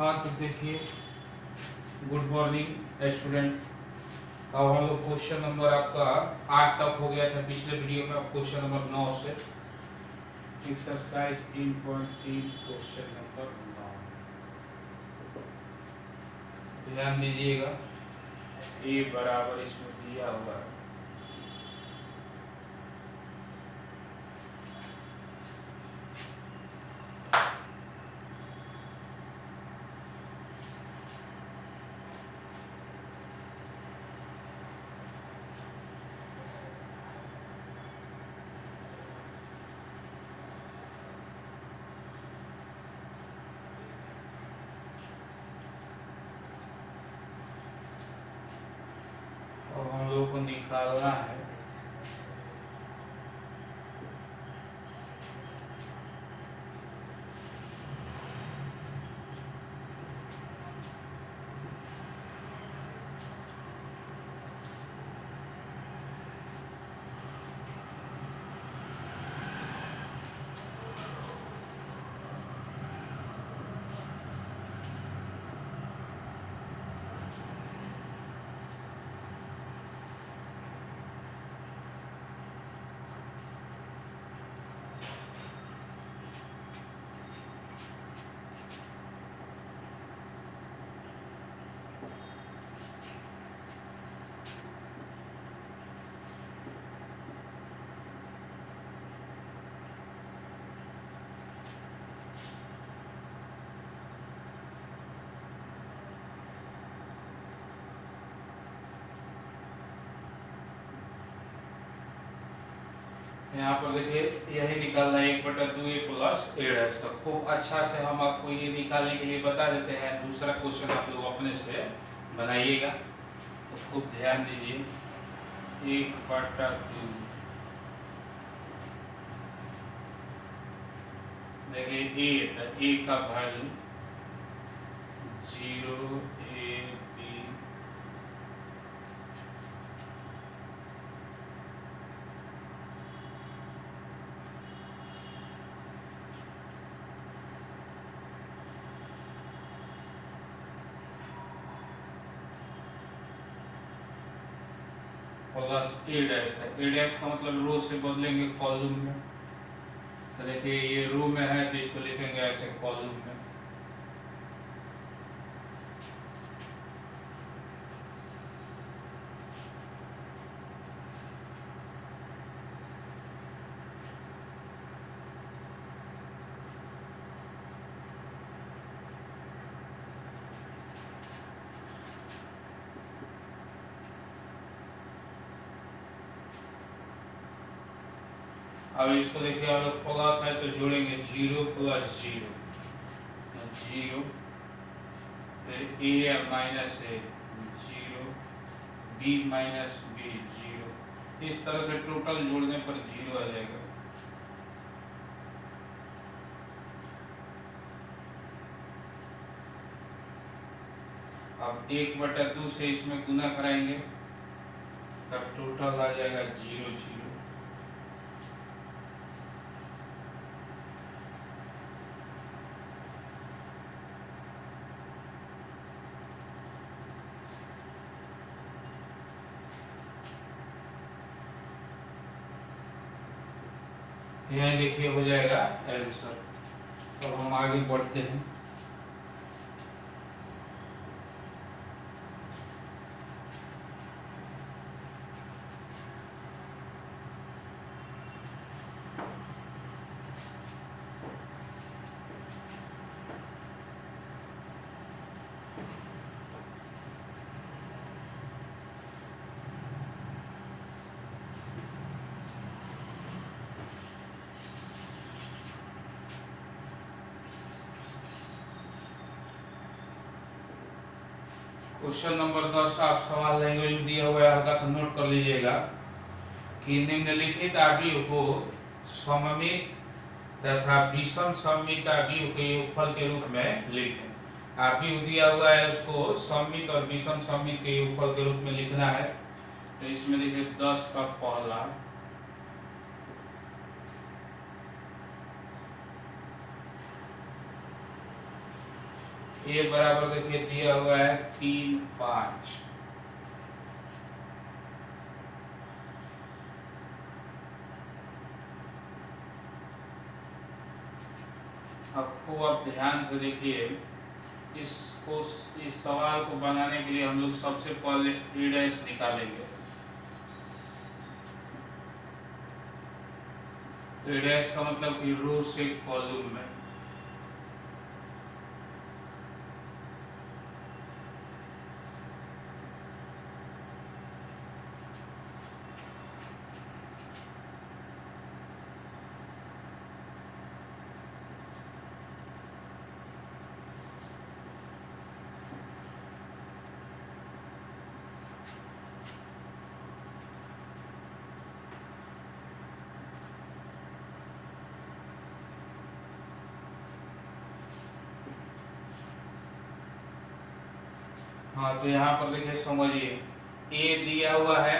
हाँ तो देखिए, गुड मॉर्निंग स्टूडेंट। अब हम लोग क्वेश्चन नंबर आपका 8 तक हो गया था पिछले वीडियो में। अब क्वेश्चन नंबर 9 से एक्सरसाइज 3.3 क्वेश्चन नंबर 9 ध्यान दीजिएगा। ए बराबर इसमें दिया हुआ है और हम लोग को निकालना है यहाँ पर देखिए, यही निकालना है 1/2a प्लस एड है इसका। खूब अच्छा से हम आपको ये निकालने के लिए बता देते हैं। दूसरा क्वेश्चन आप लोग अपने से बनाइएगा, तो खूब ध्यान दीजिए। 1/2 देखिए ए का value 0 a b plus A dash है। ए डैश का मतलब रो से बदलेंगे कॉलम में। तो देखिए ये रो में है तो इसको लिखेंगे ऐसे कॉलम में। अब इसको देखिए, अगर प्लस है तो जोड़ेंगे 0 + 0 0, फिर a minus a 0, b minus b 0। इस तरह से टोटल जोड़ने पर 0 आ जाएगा। अब 1/2 से इसमें गुना कराएंगे तब टोटल आ जाएगा 0 0। यहाँ देखिए हो जाएगा आंसर। अब हम आगे बढ़ते हैं। क्वेश्चन नंबर 10 आप सवाल लैंग्वेज में दिया हुआ है, हल्का सा नोट कर लीजिएगा कि निम्नलिखित आव्यूह को सममित तथा विषम सममित आव्यूह के योगफल के रूप में लिखें। आव्यूह दिया हुआ है, उसको सममित और विषम सममित के योगफल के रूप में लिखना है। तो इसमें देखिए 10 का पहला, ए बराबर देखिए दिया हुआ है 3, 5। अब खूब आप ध्यान से देखिए, इसको इस सवाल को बनाने के लिए हम लोग सबसे पहले ए डैश निकालेंगे। ए डैश का मतलब कि रो से कॉलम में। हाँ, तो यहाँ पर देखिए समझिए, ए दिया हुआ है।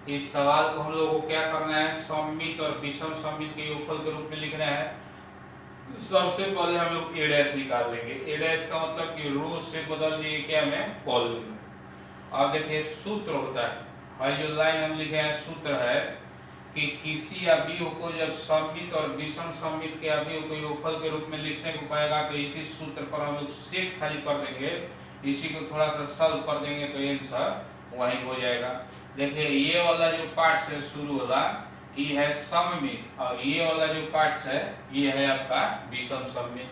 इस सवाल को हम लोग को क्या करना है, सममित और विषम सममित के योगफल के रूप में लिखना है। सबसे पहले हम लोग ए डैश निकाल लेंगे। ए डैश का मतलब कि रो से बदल दिए क्या में, कॉलम में। अब देखिए सूत्र होता है, जो लाइन हम लिखे हैं सूत्र है कि किसी अवयव को जब सममित और विषम सममित के अवयव को योगफल के रूप में लिखने को पाएगा तो इसी सूत्र पर हम लोग सेट खाली कर देंगे, इसी को थोड़ा सा सॉल्व कर देंगे तो आंसर वही हो जाएगा। देखिए ये वाला जो पार्ट से शुरू होला ये है सममित, और ये वाला जो पार्ट है ये है आपका विषम सममित।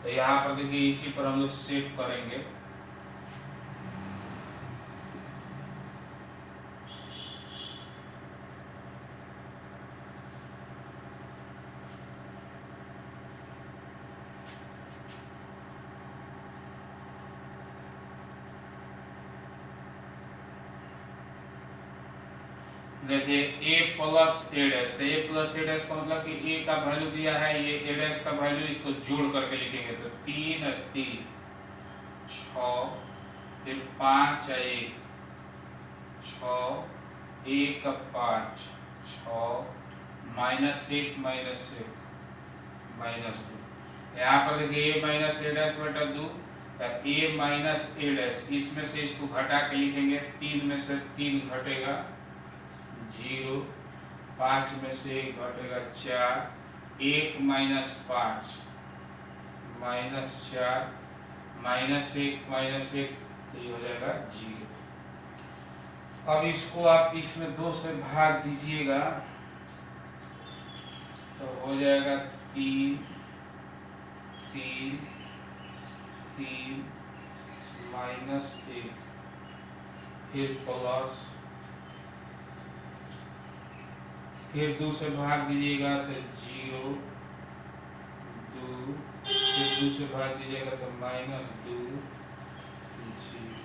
तो यहाँ पर देखिए इसी पर हम लोग सेट करेंगे। देखिए a प्लस ए डैश, तो a प्लस ए डैश का मतलब कि a का वैल्यू दिया है, ये a डैश का वैल्यू, इसको जोड़ करके लिखेंगे तो 3 3 6, फिर 5 1 6 1 5 6 -1 -1 -2। यहाँ पर देखिए a माइनस ए डैश बटा 2, तो a माइनस ए डैश, इसमें से इसको घटा के लिखेंगे, 3 में से 3 घटेगा 0, 5 में से घटेगा 4, 1 -5 -4 -1 तो ये हो जाएगा 0। अब इसको आप इसमें 2 से भाग दीजिएगा तो हो जाएगा 3 3 3 -1, फिर प्लस, फिर 2 से भाग दीजिएगा तो 0 2, फिर 2 से भाग दीजिएगा तो -2 0।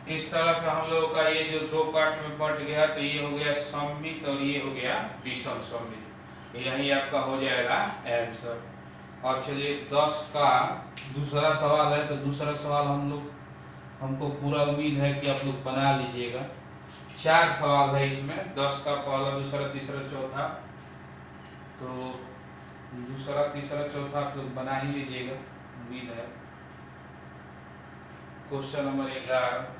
इस तरह से हम लोगों का ये जो 2 पार्ट में बट गया, तो ये हो गया सममित और ये हो गया विषम सममित। यही आपका हो जाएगा आंसर। अब चलिए 10 का दूसरा सवाल है, तो दूसरा सवाल हमको पूरा उम्मीद है कि आप लोग बना लीजिएगा। 4 सवाल है इसमें, 10 का पहला, दूसरा, तीसरा, चौथा, तो दूसरा, तीसरा, चौथा आप लोग बना ही लीजिएगा, उम्मीद है। क्वेश्चन नंबर 11,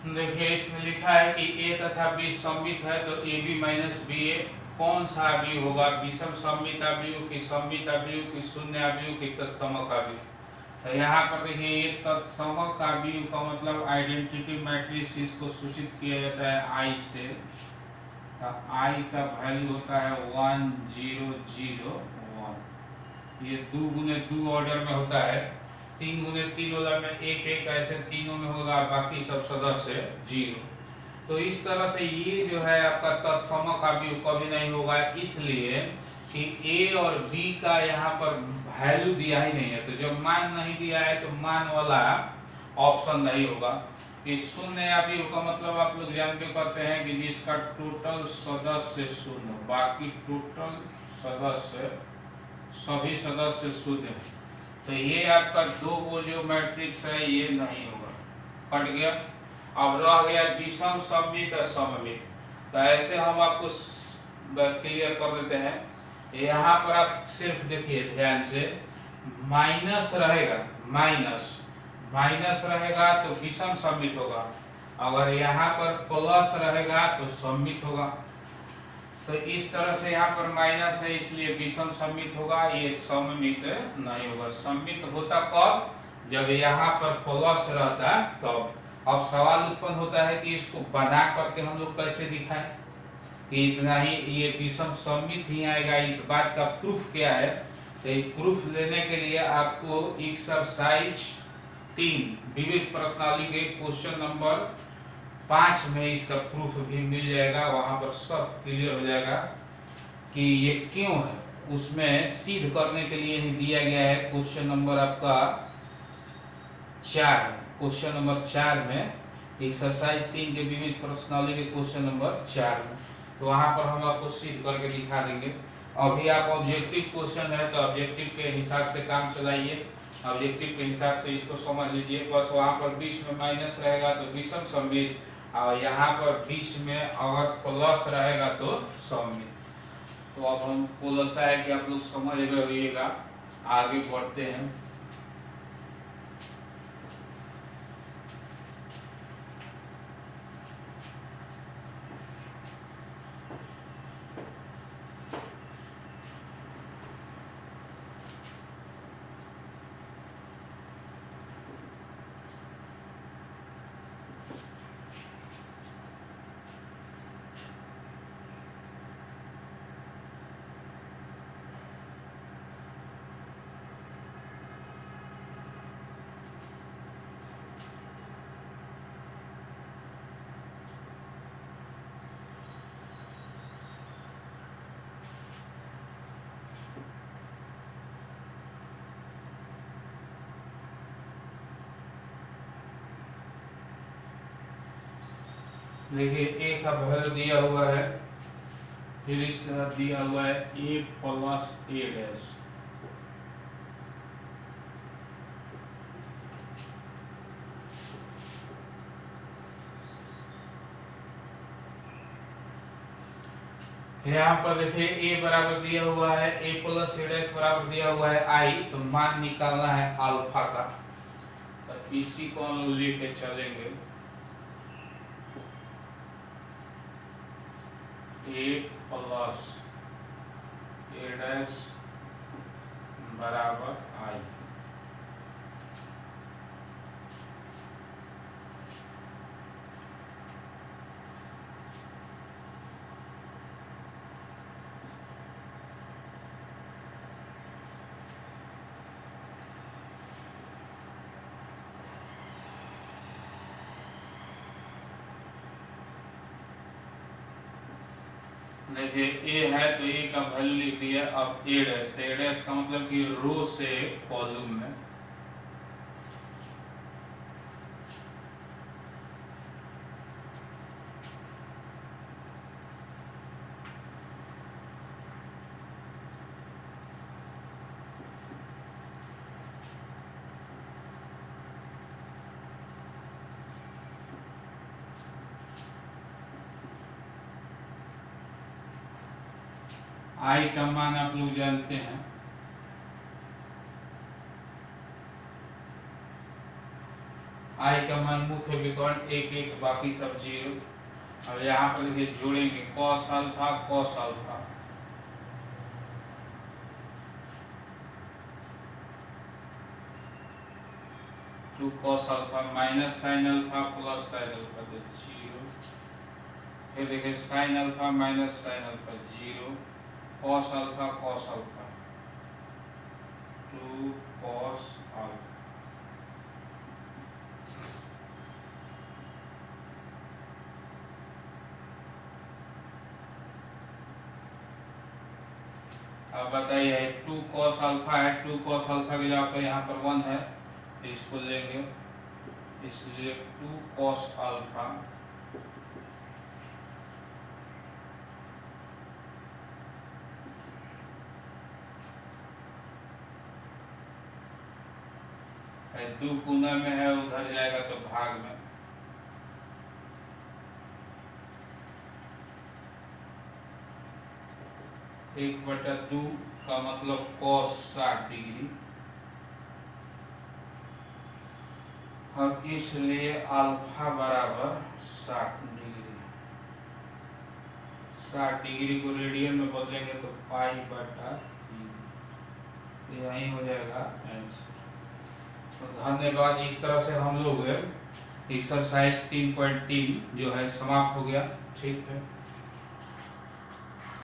देखिए इसमें लिखा है कि ए तथा बी सममित है, तो ए बी माइनस बी ए कौन सा अवयव होगा? विषम सममित अवयव की सममित अवयव की शून्य अवयव की तत्समक अवयव? तो यहाँ पर देखिए ये तत्समक अवयव का मतलब आइडेंटिटी मैट्रिक्स इसको सूचित किया जाता है आई से। तो आई का वैल्यू होता है 1 0 0 1। ये 2 गुने 2 ऑर्डर में होता है, 3 गुने 3 ऑर्डर में 1 1, ऐसे तीनों में होगा, बाकी सब सदस्य 0। तो इस तरह से ये जो है आपका तत्समक अवयव कभी नहीं होगा, इसलिए कि ए और बी का यहाँ पर वैल्यू दिया ही नहीं है। तो जब मान नहीं दिया है तो मान वाला ऑप्शन नहीं होगा। इस शून्य अवयव का मतलब आप लोग जानते करते हैं कि जिसका टोटल सदस्य शून्य, बाकी टोटल सदस्य सभी सदस्य शून्य। तो ये आपका 2 को जो मैट्रिक्स है ये नहीं होगा, कट गया। अब रह गया विषम सममित और सममित। तो ऐसे हम आपको क्लियर कर देते हैं। यहाँ पर आप सिर्फ देखिए ध्यान से, माइनस रहेगा, माइनस रहेगा तो विषम सममित होगा, अगर यहाँ पर प्लस रहेगा तो सममित होगा। तो इस तरह से यहाँ पर माइनस है इसलिए विषम सममित होगा, ये सममित नहीं होगा। सममित होता कब? जब यहाँ पर प्लस रहता तब। अब सवाल उत्पन्न होता है कि इसको बना करके हम लोग कैसे दिखाएं कि इतना ही ये विषम सममित ही आएगा, इस बात का प्रूफ क्या है? तो ये प्रूफ लेने के लिए आपको एक्सरसाइज 3 विविध प्रश्नावली के क्वेश्चन नंबर 5 में इसका प्रूफ भी मिल जाएगा। वहां पर सब क्लियर हो जाएगा कि ये क्यों है। उसमें सिद्ध करने के लिए ही दिया गया है क्वेश्चन नंबर आपका 4, क्वेश्चन नंबर 4 में, एक्सरसाइज 3 के विविध प्रश्नावली के क्वेश्चन नंबर 4 में। तो वहां पर हम आपको सिद्ध करके दिखा देंगे। अभी आप ऑब्जेक्टिव क्वेश्चन है तो ऑब्जेक्टिव के हिसाब से काम चलाइए, ऑब्जेक्टिव के हिसाब से इसको समझ लीजिए। बस वहां पर बीच में माइनस रहेगा तो विषम सममित, और यहाँ पर बीच में अगर प्लस रहेगा तो सममित। तो अब हमको लगता है कि आप लोग समझ रहिएगा, आगे बढ़ते हैं। देखिए ए का वैल्यू दिया हुआ है, फिर इसके साथ दिया हुआ है ए प्लस ए डैश। यहाँ पर देखिए ए बराबर दिया हुआ है, ए प्लस ए डैश बराबर दिया हुआ है आई, तो मान निकालना है अल्फा का। तो इसी को हम लोग लेके चलेंगे, ए प्लस ए डैश बराबर आई। देखिए ए है तो ए का वैल्यू लिख दिया। अब ए डैश, तो ए डैश का मतलब कि रो से कॉलम में। आई का मान आप लोग जानते हैं, आई का मान मुख्य विकर्ण 1 बाकी सब 0। अब यहाँ पर देखिए जोड़ेंगे cos alpha cos alpha, two cos alpha minus sine alpha plus sine alpha तो 0। फिर देखिए sine alpha minus sine alpha 0, cos alpha 2 cos alpha. अब बताइए 2 cos अल्फा है, 2 cos अल्फा के जगह पर यहाँ पर 1 है तो इसको लेंगे, इसलिए 2 cos अल्फा है 2 गुना में है, उधर जाएगा तो भाग में, एक बटा 2 का मतलब cos 60 डिग्री। अब इसलिए अल्फा बराबर 60 डिग्री, 60 डिग्री को रेडियन में बदलेंगे तो पाई बटा 3, यही हो जाएगा आंसर। तो धन्यवाद। इस तरह से हम लोग एक्सरसाइज 3.3 जो है समाप्त हो गया। ठीक है।